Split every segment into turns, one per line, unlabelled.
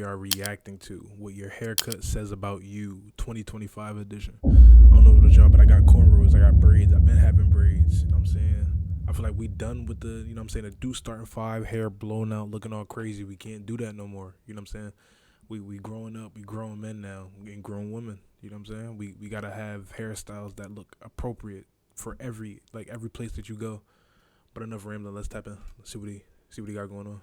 are reacting to, what your haircut says about you, 2025 edition. I don't know about y'all, but I got cornrows, I got braids, I've been having braids, you know what I'm saying? I feel like we done with the, you know what I'm saying, the do starting five, hair blown out, looking all crazy. We can't do that no more, you know what I'm saying? We growing up, we grown men now, we getting grown women, you know what I'm saying? We gotta have hairstyles that look appropriate for every place that you go. But enough rambling, let's tap in. Let's see what he got going on.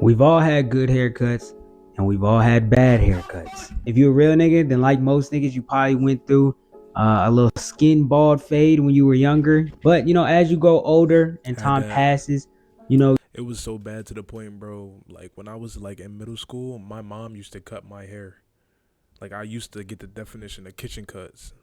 We've all had good haircuts and we've all had bad haircuts. If you're a real nigga, then like most niggas, you probably went through a little skin bald fade when you were younger. But, as you grow older and
Had
time
that.
passes,
It was so bad to the point, bro. Like when I was like in middle school, my mom used to cut my hair. Like I used to get the definition of kitchen cuts.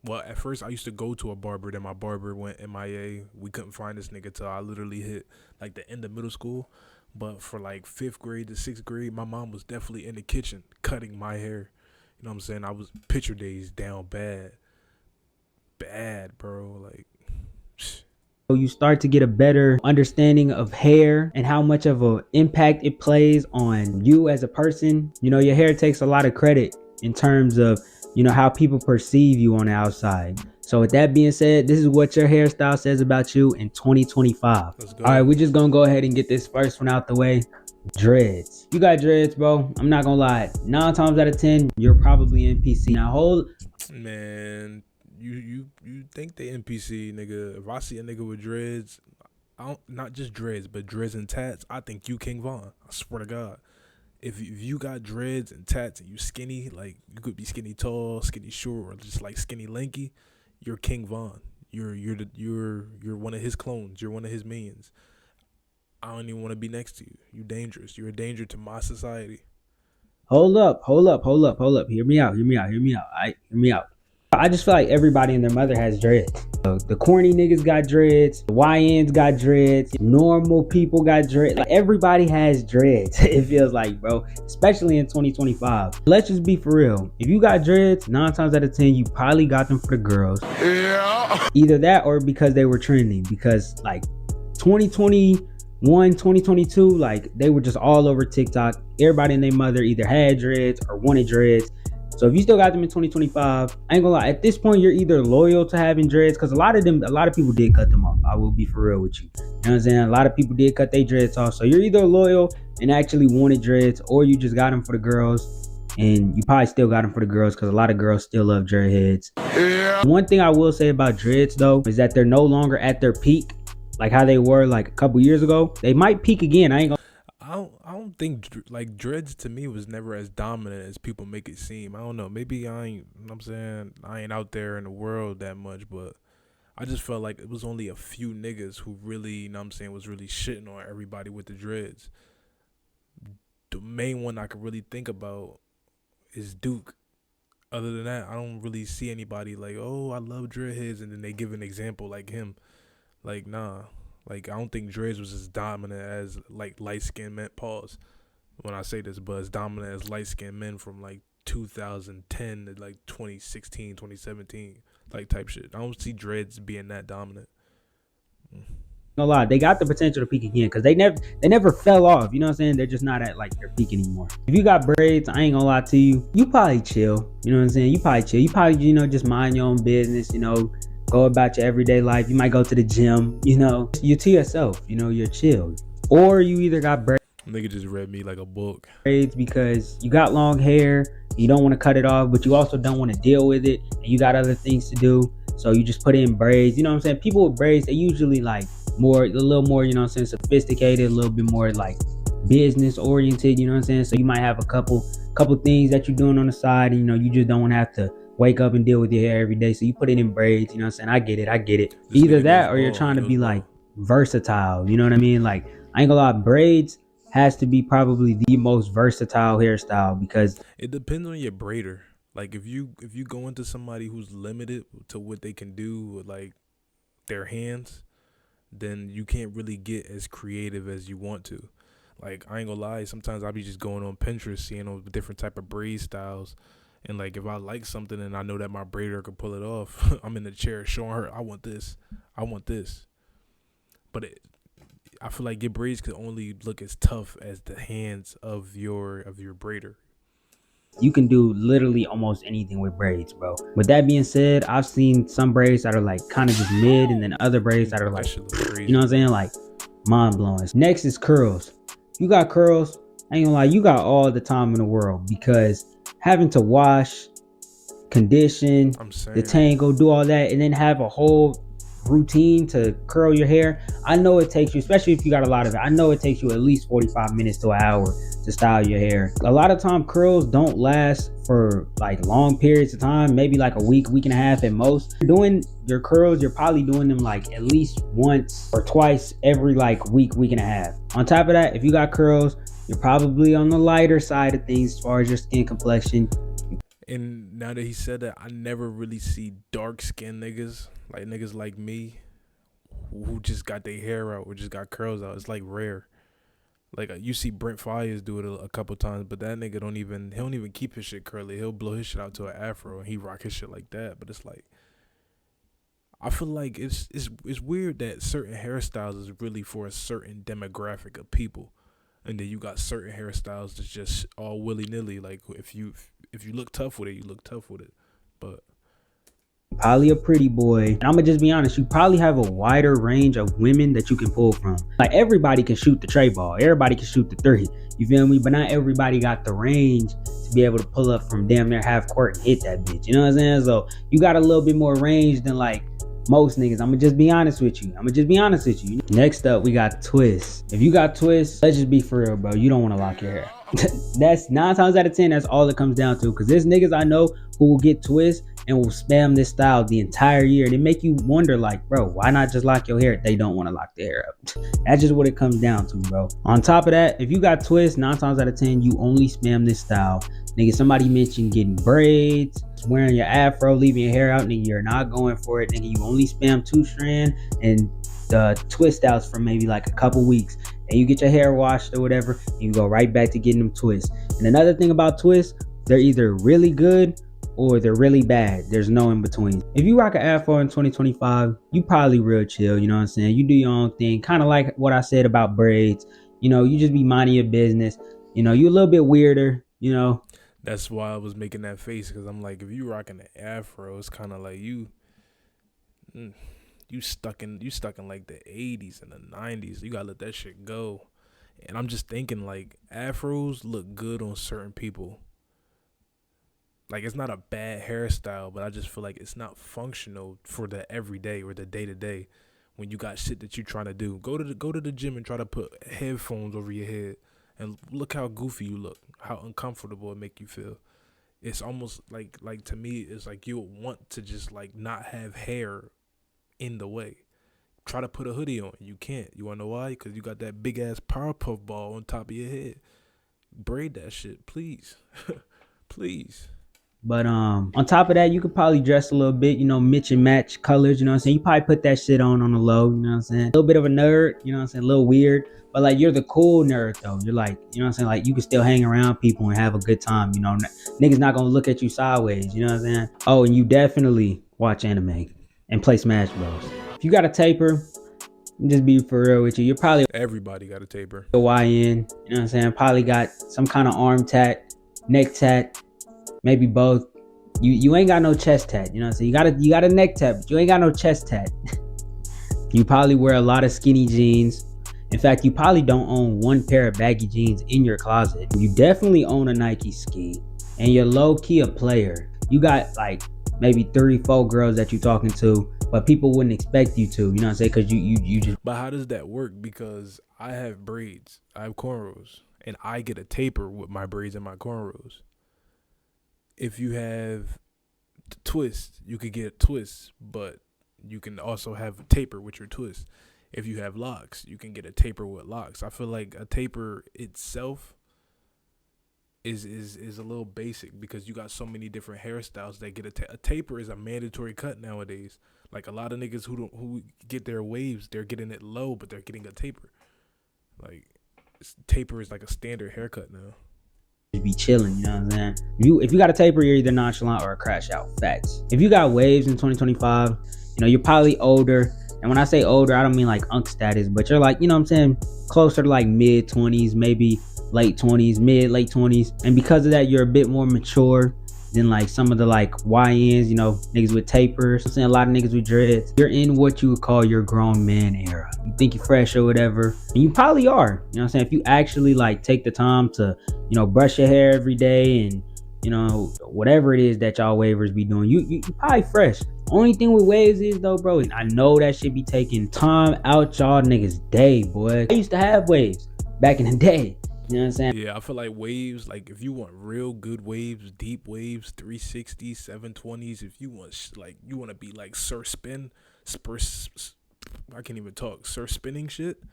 Well, at first I used to go to a barber, then my barber went MIA. We couldn't find this nigga till I literally hit like the end of middle school. But for like 5th grade to 6th grade, my mom was definitely in the kitchen cutting my hair. You know what I'm saying? I was picture days down bad. Bad, bro. Like
you start to get a better understanding of hair and how much of an impact it plays on you as a person. Your hair takes a lot of credit in terms of, how people perceive you on the outside. So with that being said, this is what your hairstyle says about you in 2025.
let's go.
All right, we're just gonna go ahead and get this first one out the way. Dreads. You got dreads, bro. I'm not gonna lie. 9 times out of 10, you're probably NPC. Now hold.
Man, you think they NPC, nigga. If I see a nigga with dreads, I don't, not just dreads, but dreads and tats, I think you King Von. I swear to God. If you got dreads and tats and you skinny, like you could be skinny tall, skinny short, or just like skinny lanky, you're King Von. You're one of his clones. You're one of his minions. I don't even want to be next to you. You're dangerous. You're a danger to my society.
Hold up. Hear me out. Hear me out. I just feel like everybody and their mother has dreads. The corny niggas got dreads. The YNs got dreads. Normal people got dreads. Like everybody has dreads. It feels like, bro. Especially in 2025. Let's just be for real. If you got dreads, 9 times out of 10, you probably got them for the girls. Yeah. Either that or because they were trending. Because like 2021, 2022, like they were just all over TikTok. Everybody and their mother either had dreads or wanted dreads. So if you still got them in 2025, I ain't gonna lie, at this point you're either loyal to having dreads, because a lot of people did cut them off. I will be for real with you. You know what I'm saying? A lot of people did cut their dreads off. So you're either loyal and actually wanted dreads, or you just got them for the girls. And you probably still got them for the girls, because a lot of girls still love dreadheads. Yeah. One thing I will say about dreads though is that they're no longer at their peak like how they were like a couple years ago. They might peak again.
I don't think like dreads to me was never as dominant as people make it seem. I don't know. Maybe I ain't. You know what I'm saying, I ain't out there in the world that much, but I just felt like it was only a few niggas who really, you know what I'm saying, was really shitting on everybody with the dreads. The main one I could really think about is Duke. Other than that, I don't really see anybody like, oh, I love dreadheads, and then they give an example like him. Like, nah. Like, I don't think dreads was as dominant as, like, light-skinned men, pause, when I say this, but as dominant as light-skinned men from, like, 2010 to, like, 2016, 2017, like, type shit. I don't see dreads being that dominant.
No lie, they got the potential to peak again, because they never fell off. You know what I'm saying? They're just not at, like, their peak anymore. If you got braids, I ain't gonna lie to you, you probably chill. You know what I'm saying? You probably chill. You probably, just mind your own business, go about your everyday life. You might go to the gym, you're to yourself, you're chill. Or you either got
Nigga just read me like a book.
Braids because you got long hair, you don't want to cut it off, but you also don't want to deal with it, and you got other things to do, so you just put in braids. You know what I'm saying? People with braids, they usually like a little more, sophisticated, a little bit more like business oriented, you know what I'm saying? So you might have a couple things that you're doing on the side, and you just don't want to have to wake up and deal with your hair every day, so you put it in braids. You know what I'm saying? I get it. Either that or you're trying to be like versatile, you know what I mean? Like, I ain't gonna lie, braids has to be probably the most versatile hairstyle, because
it depends on your braider. Like, if you go into somebody who's limited to what they can do with like their hands, then you can't really get as creative as you want to. Like, I ain't gonna lie, sometimes I'll be just going on Pinterest, seeing all different type of braid styles. And, like, if I like something and I know that my braider can pull it off, I'm in the chair showing her, I want this. But I feel like your braids could only look as tough as the hands of your braider.
You can do literally almost anything with braids, bro. With that being said, I've seen some braids that are like kind of just mid, and then other braids that are
That
like,
shit look
you know
crazy.
what I'm saying, like mind blowing. Next is curls. You got curls, I ain't gonna lie, you got all the time in the world, because having to wash, condition,
I'm saying.
detangle, do all that, and then have a whole routine to curl your hair. I know it takes you, especially if you got a lot of it, I know it takes you at least 45 minutes to an hour to style your hair. A lot of time curls don't last for like long periods of time, maybe like a week, week and a half at most. Doing your curls, you're probably doing them like at least once or twice every like week, week and a half. On top of that, if you got curls, you're probably on the lighter side of things as far as your skin complexion.
And now that he said that, I never really see dark skinned niggas like me, who just got their hair out or just got curls out. It's like rare. Like you see Brent Fires do it a couple times, but that nigga he don't even keep his shit curly. He'll blow his shit out to an afro and he rock his shit like that. But it's like, I feel like it's weird that certain hairstyles is really for a certain demographic of people, and then you got certain hairstyles that's just all willy nilly. Like if you look tough with it, you look tough with it. But
Probably a pretty boy. And I'm gonna just be honest, you probably have a wider range of women that you can pull from. Like everybody can shoot the tray ball, everybody can shoot the three. You feel me? But not everybody got the range to be able to pull up from damn near half court and hit that bitch. You know what I'm saying? So you got a little bit more range than like most niggas. I'm gonna just be honest with you. Next up, we got twists. If you got twists, let's just be for real, bro. You don't want to lock your hair. That's 9 times out of 10. That's all it comes down to. Because there's niggas I know who will get twists and will spam this style the entire year. And it make you wonder, like, bro, why not just lock your hair if they don't want to lock their hair up? That's just what it comes down to, bro. On top of that, if you got twists, 9 times out of 10, you only spam this style. Nigga, somebody mentioned getting braids, wearing your afro, leaving your hair out, nigga, you're not going for it. Nigga, you only spam 2-strand and the twist outs for maybe like a couple weeks, and you get your hair washed or whatever, and you go right back to getting them twists. And another thing about twists, they're either really good or they're really bad. There's no in between. If you rock an afro in 2025, you probably real chill, you know what I'm saying? You do your own thing, kind of like what I said about braids. You know, you just be minding your business. You know, you a little bit weirder, you know.
that's why I was making that face, because I'm like, if you rocking an afro, it's kind of like you stuck in like the 80s and the 90s. You gotta let that shit go. And I'm just thinking, like, afros look good on certain people. Like, it's not a bad hairstyle, but I just feel like it's not functional for the everyday or the day to day. When you got shit that you trying to do, go to the gym and try to put headphones over your head, and look how goofy you look, how uncomfortable it make you feel. It's almost like to me, it's like you would want to just like not have hair in the way. Try to put a hoodie on, you can't. You wanna know why? Because you got that big ass Powerpuff Ball on top of your head. Braid that shit, please, please.
But on top of that, you could probably dress a little bit, you know, mix and match colors, you know what I'm saying? You probably put that shit on the low, you know what I'm saying? A little bit of a nerd, you know what I'm saying? A little weird, but like you're the cool nerd though. You're like, you know what I'm saying? Like you can still hang around people and have a good time, you know? Niggas not gonna look at you sideways, you know what I'm saying? Oh, and you definitely watch anime and play Smash Bros. If you got a taper, just be for real with you, you're probably
Everybody got a taper.
a YN, you know what I'm saying? Probably got some kind of arm tat, neck tat, maybe both. You ain't got no chest tat, you know what I'm saying? You got a neck tat, but you ain't got no chest tat. You probably wear a lot of skinny jeans. In fact, you probably don't own one pair of baggy jeans in your closet. You definitely own a Nike ski, and you're low-key a player. You got like maybe 3-4 girls that you talking to, but people wouldn't expect you to, you know what I'm saying? Because you just.
But how does that work? Because I have braids, I have cornrows, and I get a taper with my braids and my cornrows. If you have twist, you could get a twist, but you can also have a taper with your twist. If you have locks, you can get a taper with locks. I feel like a taper itself is a little basic, because you got so many different hairstyles that get a taper is a mandatory cut nowadays. Like a lot of niggas who get their waves, they're getting it low, but they're getting a taper. Like taper is like a standard haircut now.
Be chilling, you know what I'm saying? If you got a taper, you're either nonchalant or a crash out. Facts. If you got waves in 2025, you're probably older. And when I say older, I don't mean like unk status, but you're like, I'm saying, closer to like mid 20s, maybe late 20s, mid late 20s. And because of that, you're a bit more mature than like some of the like YNs, niggas with tapers. I'm saying a lot of niggas with dreads. You're in what you would call your grown man era. You think you're fresh or whatever, and you probably are. You know what I'm saying? If you actually like take the time to, brush your hair every day and whatever it is that y'all wavers be doing, you probably fresh. Only thing with waves is though, bro, and I know that shit be taking time out y'all niggas day, boy. I used to have waves back in the day. You know what I'm saying?
Yeah, I feel like waves, like if you want real good waves, deep waves, 360s, 720s, if you want like you want to be like Sir Spin, I can't even talk, Sir Spinning shit.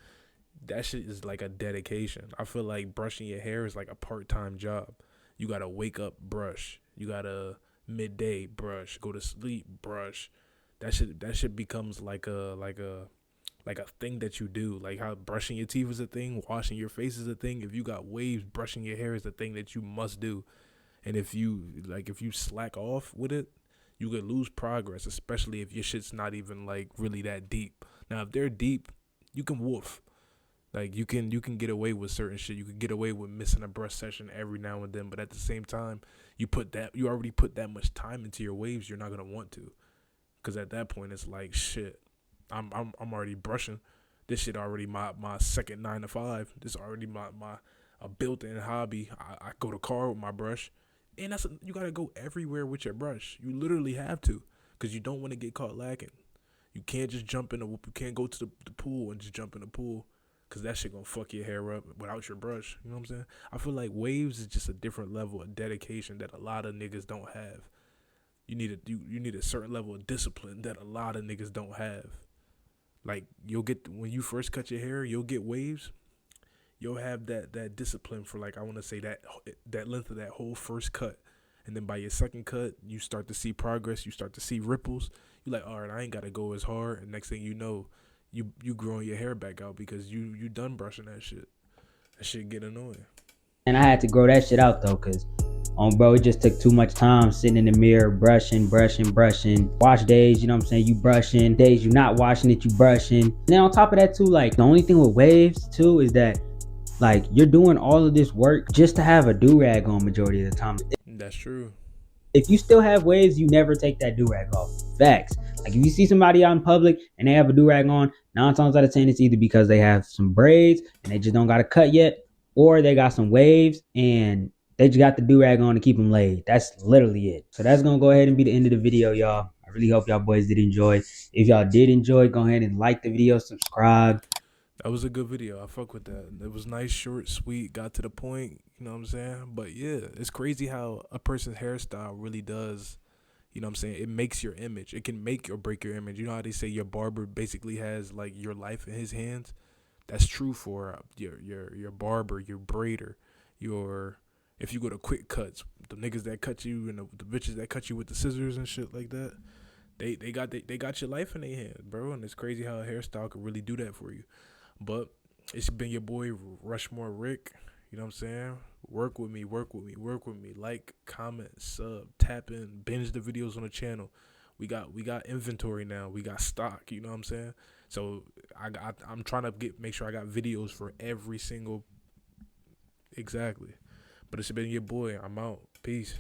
That shit is like a dedication. I feel like brushing your hair is like a part-time job. You gotta wake up, brush. You gotta midday brush. Go to sleep, brush. That shit becomes like a thing that you do. Like how brushing your teeth is a thing, washing your face is a thing. If you got waves, brushing your hair is the thing that you must do. And if you slack off with it, you could lose progress, especially if your shit's not even like really that deep. Now if they're deep, you can woof. Like you can get away with certain shit. You could get away with missing a brush session every now and then, but at the same time, you already put that much time into your waves, you're not gonna want to. Cause at that point it's like shit. I'm already brushing. This shit already my second 9 to 5. This already my a built-in hobby. I go to car with my brush, and you gotta go everywhere with your brush. You literally have to, cause you don't want to get caught lacking. You can't just jump in the. You can't go to the pool and just jump in the pool, cause that shit gonna fuck your hair up without your brush. You know what I'm saying? I feel like waves is just a different level of dedication that a lot of niggas don't have. You need a certain level of discipline that a lot of niggas don't have. Like you'll get when you first cut your hair, you'll get waves. You'll have that discipline for like I want to say that length of that whole first cut, and then by your second cut, you start to see progress. You start to see ripples. You're like, all right, I ain't gotta go as hard. And next thing you know, you growing your hair back out because you done brushing that shit. That shit get annoying.
And I had to grow that shit out though, cause bro, it just took too much time sitting in the mirror, brushing. Wash days, you know what I'm saying? You brushing. Days you not washing it, you brushing. And then on top of that too, like the only thing with waves too is that like you're doing all of this work just to have a do-rag on majority of the time.
That's true.
If you still have waves, you never take that do-rag off. Facts. Like if you see somebody out in public and they have a do-rag on, 9 times out of 10 it's either because they have some braids and they just don't got a cut yet, or they got some waves and they just got the do-rag on to keep them laid. That's literally it. So that's gonna go ahead and be the end of the video, y'all. I really hope y'all boys did enjoy. If y'all did enjoy, go ahead and like the video, subscribe.
That was a good video. I fuck with that. It was nice, short, sweet, got to the point. You know what I'm saying? But yeah, it's crazy how a person's hairstyle really does. You know what I'm saying? It makes your image. It can make or break your image. You know how they say your barber basically has like your life in his hands. That's true for your barber, your braider, your if you go to quick cuts, the niggas that cut you and the bitches that cut you with the scissors and shit like that. They got your life in their hands, bro. And it's crazy how a hairstyle could really do that for you. But it's been your boy RushMoreRick. You know what I'm saying? Work with me. Like, comment, sub, tap in, binge the videos on the channel. We got inventory now. We got stock. You know what I'm saying? So I'm trying to make sure I got videos for every single exactly. But it's been your boy. I'm out. Peace.